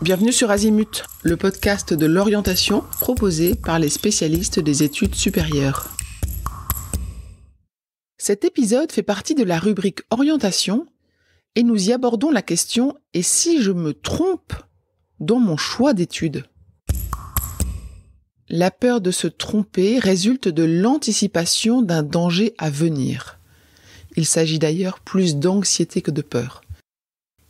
Bienvenue sur Azimut, le podcast de l'orientation proposé par les spécialistes des études supérieures. Cet épisode fait partie de la rubrique orientation et nous y abordons la question « Et si je me trompe dans mon choix d'études ?» La peur de se tromper résulte de l'anticipation d'un danger à venir. Il s'agit d'ailleurs plus d'anxiété que de peur.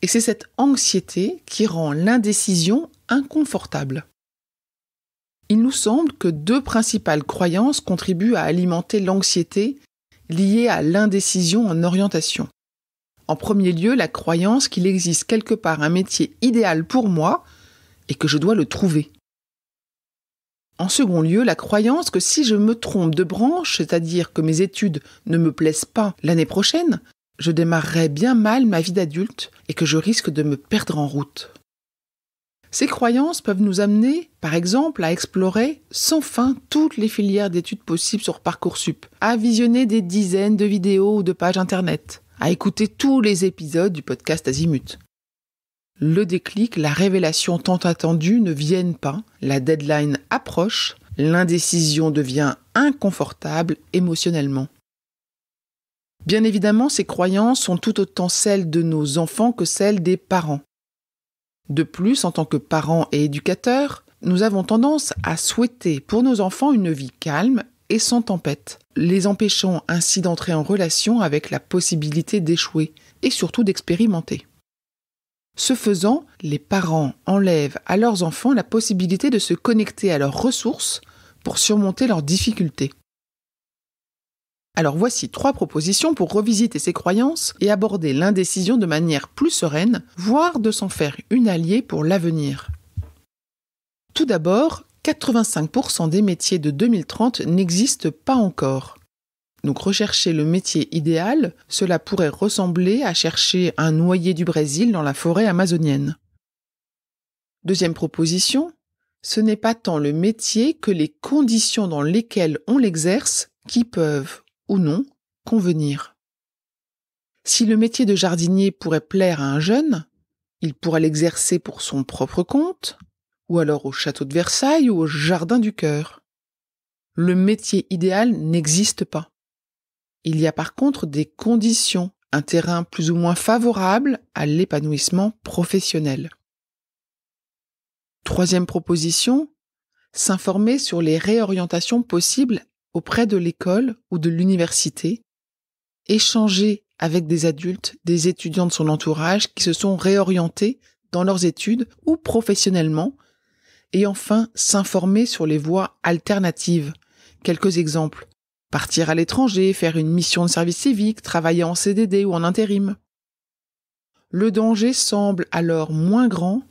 Et c'est cette anxiété qui rend l'indécision inconfortable. Il nous semble que deux principales croyances contribuent à alimenter l'anxiété liée à l'indécision en orientation. En premier lieu, la croyance qu'il existe quelque part un métier idéal pour moi et que je dois le trouver. En second lieu, la croyance que si je me trompe de branche, c'est-à-dire que mes études ne me plaisent pas l'année prochaine, je démarrerai bien mal ma vie d'adulte et que je risque de me perdre en route. Ces croyances peuvent nous amener, par exemple, à explorer sans fin toutes les filières d'études possibles sur Parcoursup, à visionner des dizaines de vidéos ou de pages internet, à écouter tous les épisodes du podcast Azimut. Le déclic, la révélation tant attendue ne viennent pas, la deadline approche, l'indécision devient inconfortable émotionnellement. Bien évidemment, ces croyances sont tout autant celles de nos enfants que celles des parents. De plus, en tant que parents et éducateurs, nous avons tendance à souhaiter pour nos enfants une vie calme et sans tempête, les empêchant ainsi d'entrer en relation avec la possibilité d'échouer et surtout d'expérimenter. Ce faisant, les parents enlèvent à leurs enfants la possibilité de se connecter à leurs ressources pour surmonter leurs difficultés. Alors voici 3 propositions pour revisiter ces croyances et aborder l'indécision de manière plus sereine, voire de s'en faire une alliée pour l'avenir. Tout d'abord, 85% des métiers de 2030 n'existent pas encore. Donc rechercher le métier idéal, cela pourrait ressembler à chercher un noyer du Brésil dans la forêt amazonienne. Deuxième proposition, ce n'est pas tant le métier que les conditions dans lesquelles on l'exerce qui peuvent, ou non, convenir. Si le métier de jardinier pourrait plaire à un jeune, il pourrait l'exercer pour son propre compte, ou alors au château de Versailles ou au jardin du cœur. Le métier idéal n'existe pas. Il y a par contre des conditions, un terrain plus ou moins favorable à l'épanouissement professionnel. Troisième proposition, s'informer sur les réorientations possibles auprès de l'école ou de l'université, échanger avec des adultes, des étudiants de son entourage qui se sont réorientés dans leurs études ou professionnellement, et enfin s'informer sur les voies alternatives. Quelques exemples. Partir à l'étranger, faire une mission de service civique, travailler en CDD ou en intérim. Le danger semble alors moins grand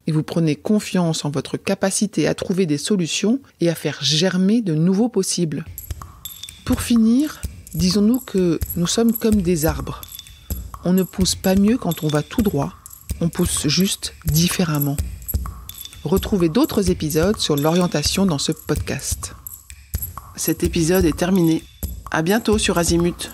et vous prenez confiance en votre capacité à trouver des solutions et à faire germer de nouveaux possibles. Pour finir, disons-nous que nous sommes comme des arbres. On ne pousse pas mieux quand on va tout droit, on pousse juste différemment. Retrouvez d'autres épisodes sur l'orientation dans ce podcast. Cet épisode est terminé. À bientôt sur Azimut.